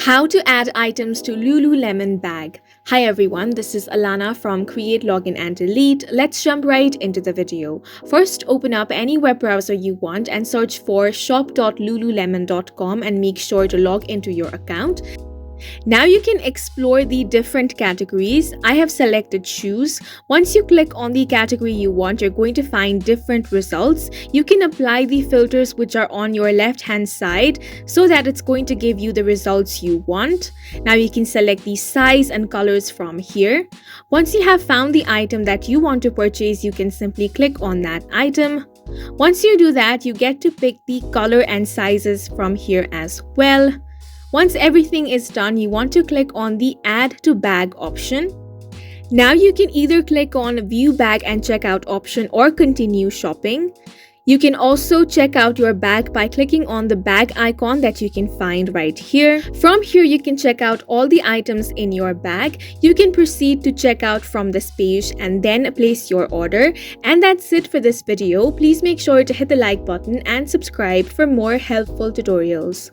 How to add items to Lululemon bag. Hi everyone, this is Alana from Create, Login and Delete. Let's jump right into the video. First, open up any web browser you want and search for shop.lululemon.com and make sure to log into your account. Now you can explore the different categories. I have selected shoes. Once you click on the category you want, you're going to find different results. You can apply the filters which are on your left hand side so that it's going to give you the results you want. Now you can select the size and colors from here. Once you have found the item that you want to purchase, you can simply click on that item. Once you do that, you get to pick the color and sizes from here as well. Once everything is done, you want to click on the Add to Bag option. Now you can either click on View Bag and Checkout option or continue shopping. You can also check out your bag by clicking on the bag icon that you can find right here. From here, you can check out all the items in your bag. You can proceed to check out from this page and then place your order. And that's it for this video. Please make sure to hit the like button and subscribe for more helpful tutorials.